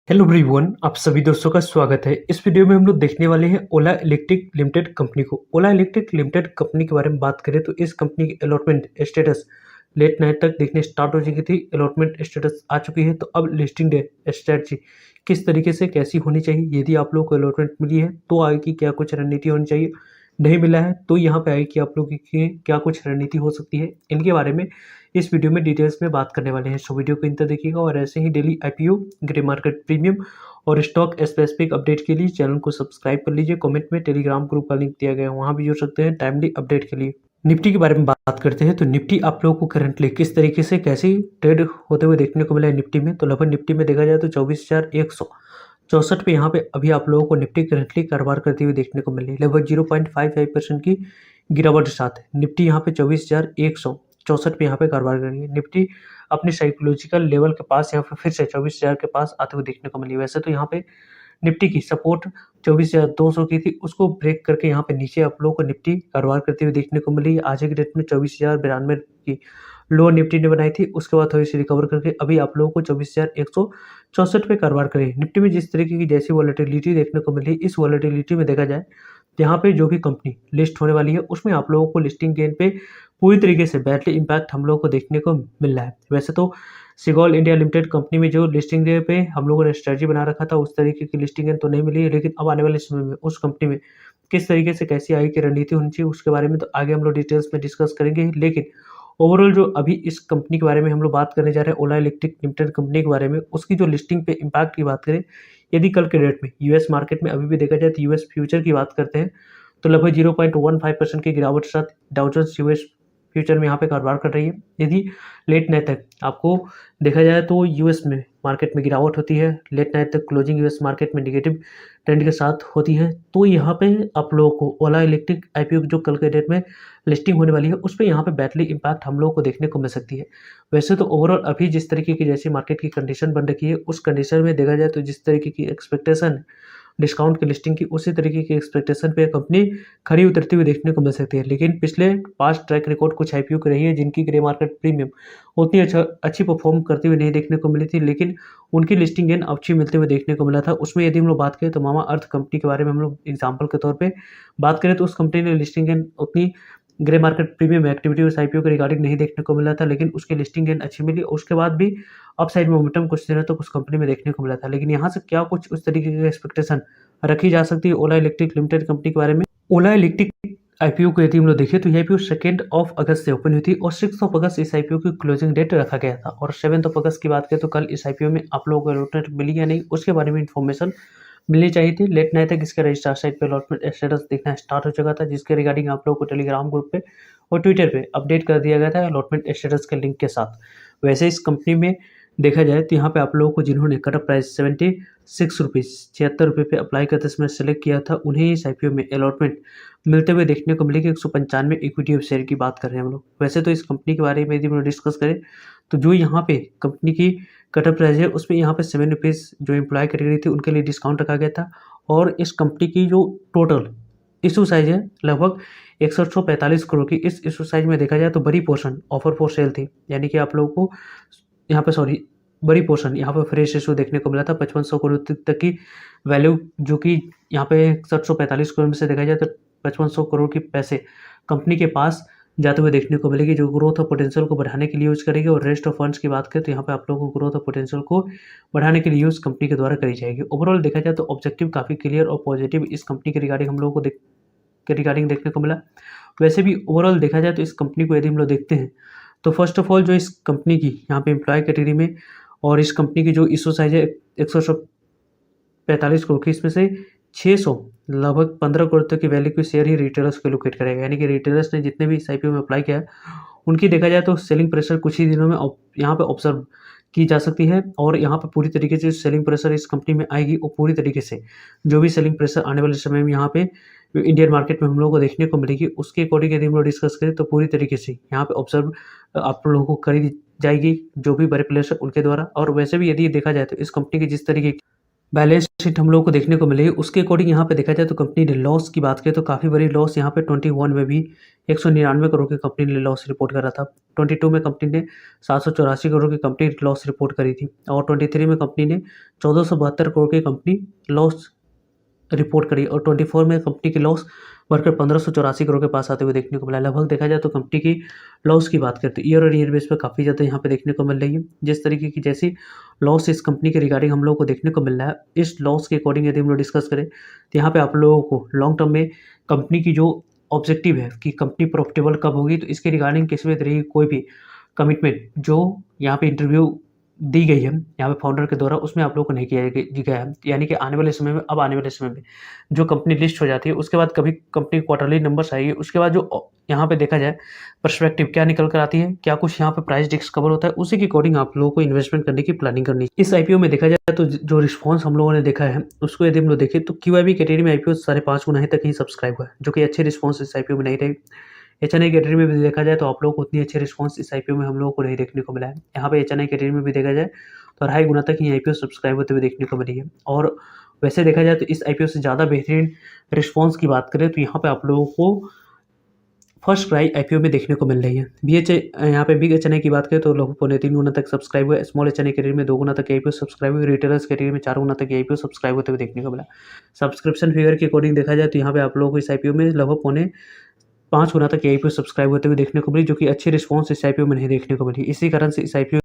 Hello everyone, आप सभी दोस्तों का स्वागत है। इस वीडियो में हम लोग देखने वाले हैं ओला इलेक्ट्रिक लिमिटेड कंपनी को। ओला इलेक्ट्रिक लिमिटेड कंपनी के बारे में बात करें तो इस कंपनी की अलॉटमेंट स्टेटस लेट नाइट तक देखने स्टार्ट हो चुकी थी। अलॉटमेंट स्टेटस आ चुकी है, तो अब लिस्टिंग डे स्ट्रेटजी किस तरीके से कैसी होनी चाहिए, यदि आप लोगों को अलॉटमेंट मिली है तो आगे की क्या कुछ रणनीति होनी चाहिए, नहीं मिला है तो यहाँ पे आगे की आप लोगों की क्या कुछ रणनीति हो सकती है, इनके बारे में इस वीडियो में डिटेल्स में बात करने वाले हैं। सो वीडियो को अंत तक देखिएगा और ऐसे ही daily IPO, grey market premium और स्टॉक स्पेसिफिक अपडेट के लिए चैनल को सब्सक्राइब कर लीजिए। कमेंट में टेलीग्राम ग्रुप का लिंक दिया गया है, वहाँ भी जुड़ सकते हैं टाइमली अपडेट के लिए। निफ्टी के बारे में बात करते हैं तो निफ्टी आप लोगों को करंटली किस तरीके से कैसे ट्रेड होते हुए देखने को मिला है निफ्टी में। तो लगभग निफ्टी में देखा जाए तो 24,164 पे यहाँ पे अभी आप लोगों को निफ्टी करंटली कारोबार करते हुए देखने को मिल रही है। लगभग 0.55% की गिरावट के साथ निफ्टी यहाँ पे 24,164 पे यहाँ पे कारोबार कर रही है। निफ्टी अपने साइकोलॉजिकल लेवल के पास यहाँ पे फिर से 24,000 के पास आते हुए देखने को मिली। वैसे तो यहाँ पे निफ्टी की सपोर्ट 24,200 की थी, उसको ब्रेक करके यहाँ पे नीचे आप लोगों को निफ्टी कारोबार करते हुए देखने को मिली। आज के डेट में 24,092 की लोअर निफ्टी ने बनाई थी, उसके बाद थोड़ी सी रिकवर करके अभी आप लोगों को 24,164 पे कारोबार करी। निफ्टी में जिस तरीके की जैसी वॉलेटिलिटी देखने को मिली, इस वॉलेटिलिटी में देखा जाए यहाँ पे जो भी कंपनी लिस्ट होने वाली है उसमें आप लोगों को लिस्टिंग गेन पे पूरी तरीके से बैटली इम्पैक्ट हम लोगों को देखने को मिल रहा है। वैसे तो सिगॉल इंडिया लिमिटेड कंपनी में जो लिस्टिंग डे पे हम लोगों ने स्ट्रेटजी बना रखा था, उस तरीके की लिस्टिंग गेन तो नहीं मिली है, लेकिन अब आने वाले समय में उस कंपनी में किस तरीके से कैसी आगे की रणनीति होनी चाहिए उसके बारे में तो आगे हम लोग डिटेल्स में डिस्कस करेंगे। लेकिन ओवरऑल जो अभी इस कंपनी के बारे में हम लोग बात करने जा रहे हैं, ओला इलेक्ट्रिक लिमिटेड कंपनी के बारे में, उसकी जो लिस्टिंग पे इम्पैक्ट की बात करें, यदि कल के डेट में यूएस मार्केट में अभी भी देखा जाए तो यूएस फ्यूचर की बात करते हैं तो लगभग 0.15% की गिरावट के साथ डाउ जोन्स यूएस फ्यूचर में यहाँ पे कारोबार कर रही है। यदि लेट नाइट तक आपको देखा जाए तो यूएस में मार्केट में गिरावट होती है, लेट नाइट तक क्लोजिंग यूएस मार्केट में नेगेटिव ट्रेंड के साथ होती है, तो यहाँ पे आप लोगों को ओला इलेक्ट्रिक आईपीओ जो कल के डेट में लिस्टिंग होने वाली है उस पर यहाँ पे बैटली इम्पैक्ट हम लोगों को देखने को मिल सकती है। वैसे तो ओवरऑल अभी जिस तरीके की जैसी मार्केट की कंडीशन बन रखी है, उस कंडीशन में देखा जाए तो जिस तरीके की एक्सपेक्टेशन डिस्काउंट की लिस्टिंग की, उसी तरीके की एक्सपेक्टेशन पे कंपनी खड़ी उतरती हुई देखने को मिल सकती है। लेकिन पिछले पास्ट ट्रैक रिकॉर्ड कुछ आईपीओ की रही है जिनकी ग्रे मार्केट प्रीमियम उतनी अच्छी परफॉर्म करती हुई नहीं देखने को मिली थी, लेकिन उनकी लिस्टिंग गेन अच्छी मिलते हुए देखने को मिला था। उसमें यदि हम लोग बात करें तो मामा अर्थ कंपनी के बारे में हम लोग एग्जाम्पल के तौर पर बात करें तो उस कंपनी ने लिस्टिंग गेन उतनी ग्रे मार्केट प्रीमियम एक्टिविटी उस आईपीओ के रिगार्डिंग नहीं देखने को मिला था, लेकिन उसकी लिस्टिंग गेन अच्छी मिली। उसके बाद भी अपसाइड मोमेंटम कुछ दिनों तक उस कंपनी में देखने को मिला था। लेकिन यहाँ से क्या कुछ उस तरीके की एक्सपेक्टेशन रखी जा सकती है ओला इलेक्ट्रिक लिमिटेड कंपनी के बारे में। ओला इलेक्ट्रिक आईपीओ को यदि हम लोग देखें तो ये आईपीओ 2 अगस्त से ओपन हुई थी और 6 अगस्त इस आईपीओ की क्लोजिंग डेट रखा गया था। और 7 अगस्त की बात करें तो कल इस आईपीओ में आप लोगों को अलॉटमेंट मिली या नहीं उसके बारे में इन्फॉर्मेशन मिलनी चाहिए थी। लेट नाइट तक इसका रजिस्टर साइट पे अलॉटमेंट स्टेटस देखना स्टार्ट हो चुका था, जिसके रिगार्डिंग आप लोगों को टेलीग्राम ग्रुप पे और ट्विटर पे अपडेट कर दिया गया था अलॉटमेंट स्टेटस के लिंक के साथ। वैसे इस कंपनी में देखा जाए तो यहाँ पे आप लोगों को जिन्होंने कट ऑफ प्राइस 76 रुपीज़ 76 रुपये पे अप्लाई करते समय सेलेक्ट किया था, उन्हें इस आईपीओ में अलॉटमेंट मिलते हुए देखने को मिलेगी। 195 इक्विटी ऑफ शेयर की बात कर रहे हैं हम लोग। वैसे तो इस कंपनी के बारे में यदि हम लोग डिस्कस करें तो जो यहाँ पे कंपनी की कट ऑफ प्राइस है उसमें यहाँ पे 7 रुपीज़ जो एम्प्लॉय कैटेगरी थी उनके लिए डिस्काउंट रखा गया था। और इस कंपनी की जो टोटल इशू साइज है लगभग 6145 करोड़ की। इस इशू साइज में देखा जाए तो बड़ी पोर्शन ऑफर फॉर सेल थी, यानी कि आप लोगों को यहाँ पे बड़ी पोर्शन यहाँ पे फ्रेश इशू देखने को मिला था 5500 करोड़ तक की वैल्यू, जो कि यहाँ पे 6145 करोड़ में से देखा जाए तो 5500 करोड़ की पैसे कंपनी के पास जाते हुए देखने को मिलेगी, जो ग्रोथ और पोटेंशियल को बढ़ाने के लिए यूज़ करेगी। और रेस्ट ऑफ फंड्स की बात करें तो यहाँ पे आप लोगों को ग्रोथ और पोटेंशियल को बढ़ाने के लिए यूज़ कंपनी के द्वारा करी जाएगी। ओवरऑल देखा जाए तो ऑब्जेक्टिव काफ़ी क्लियर और पॉजिटिव इस कंपनी के रिगार्डिंग हम लोगों को रिगार्डिंग देखने को मिला। वैसे भी ओवरऑल देखा जाए तो इस कंपनी को यदि हम लोग देखते हैं तो फर्स्ट ऑफ ऑल जो इस कंपनी की यहाँ पे एम्प्लॉय कैटेगरी में और इस कंपनी की जो इशू साइज है 145 करोड़ की, इसमें से 600 लगभग 15 करोड़ तक की वैल्यू की शेयर ही रिटेलर्स को एलोकेट करेगा। यानी कि रिटेलर्स ने जितने भी इस आईपीओ में अप्लाई किया है उनकी देखा जाए तो सेलिंग प्रेशर कुछ ही दिनों में यहाँ पे ऑब्जर्व की जा सकती है। और यहाँ पे पूरी तरीके से सेलिंग प्रेशर इस कंपनी में आएगी और पूरी तरीके से जो भी सेलिंग प्रेशर आने वाले समय में यहाँ पे इंडियन मार्केट में हम लोगों को देखने को मिलेगी, उसके अकॉर्डिंग यदि हम लोग डिस्कस करें तो पूरी तरीके से यहाँ पे ऑब्जर्व आप लोगों को करी जाएगी जो भी बड़े प्लेयर्स हैं उनके द्वारा। और वैसे भी यदि देखा जाए तो इस कंपनी की जिस तरीके बैलेंस शीट हम लोगों को देखने को मिली। उसके अकॉर्डिंग यहाँ पे देखा जाए तो कंपनी ने लॉस की बात करें तो काफ़ी बड़ी लॉस यहाँ पे 21 में भी 199 करोड़ की कंपनी ने लॉस रिपोर्ट करा था। 22 में कंपनी ने 784 करोड़ की कंपनी लॉस रिपोर्ट करी थी और 23 में कंपनी ने 1472 करोड़ की कंपनी लॉस रिपोर्ट करी और 24 में कंपनी की लॉस बढ़कर 1584 करोड़ के पास आते हुए देखने को मिला। लगभग देखा जाए तो कंपनी की लॉस की बात करते हैं ईयर और ईयर बेस पर काफ़ी ज़्यादा यहाँ पे देखने को मिल रही है। जिस तरीके की जैसी लॉस इस कंपनी के रिगार्डिंग हम लोग को देखने को मिल रहा है, इस लॉस के अकॉर्डिंग यदि हम लोग डिस्कस करें तो यहाँ पे आप लोगों को लॉन्ग टर्म में कंपनी की जो ऑब्जेक्टिव है कि कंपनी प्रॉफिटेबल कब होगी, तो इसके रिगार्डिंग किसी भी तरह की कोई भी कमिटमेंट जो यहाँ पे इंटरव्यू दी गई है यहाँ पे फाउंडर के द्वारा, उसमें आप लोगों को नहीं किया गया है। यानी कि आने वाले समय में आने वाले समय में जो कंपनी लिस्ट हो जाती है उसके बाद कभी कंपनी क्वार्टरली नंबर्स आएगी, उसके बाद जो यहाँ पे देखा जाए पर्सपेक्टिव क्या निकल कर आती है, क्या कुछ यहाँ पे प्राइस डिस्कवर होता है, उसी के अकॉर्डिंग आप लोगों को इन्वेस्टमेंट करने की प्लानिंग करनी है। इस आईपीओ में देखा जाए तो जो रिस्पॉन्स हम लोगों ने देखा है उसको यदि हम लोग देखें तो QIB कैटेगरी में आईपीओ 5.5 गुना तक ही सब्सक्राइब हुआ है, जो कि अच्छे रिस्पॉन्स इस आईपीओ में नहीं रहे। HNI कैटेगरी में भी देखा जाए तो आप लोगों को उतनी अच्छी रिस्पॉन्स इस आईपीओ में हम लोगों को नहीं देखने को मिला है। यहाँ पे HNI कैटेगरी में भी देखा जाए तो 2.5 गुना तक ही आईपीओ सब्सक्राइब होते हुए देखने को मिली है। और वैसे देखा जाए तो इस आईपीओ से ज़्यादा बेहतरीन रिस्पॉन्स की बात करें तो यहाँ पे आप लोगों को फर्स्ट क्राई आईपीओ में देखने को मिल रही है। यहाँ पे बिग HNI की बात करें तो लगभग 3.25 गुना तक सब्सक्राइब हुआ है। स्मॉल HNI कैटेगरी में 2 गुना तक आईपीओ सब्सक्राइब हुई। रिटेलर्स कैटेगरी में 4 गुना तक आईपीओ सब्सक्राइब होते हुए देखने को मिला। सब्सक्रिप्शन फिगर के अकॉर्डिंग देखा जाए तो यहाँ पे आप लोगों को इस आईपीओ में लगभग 5 गुना तक आईपीओ सब्सक्राइब होते हुए देखने को मिली, जो कि अच्छी रिस्पॉन्स इस आईपीओ में नहीं देखने को मिली। इसी कारण से इस आईपीओ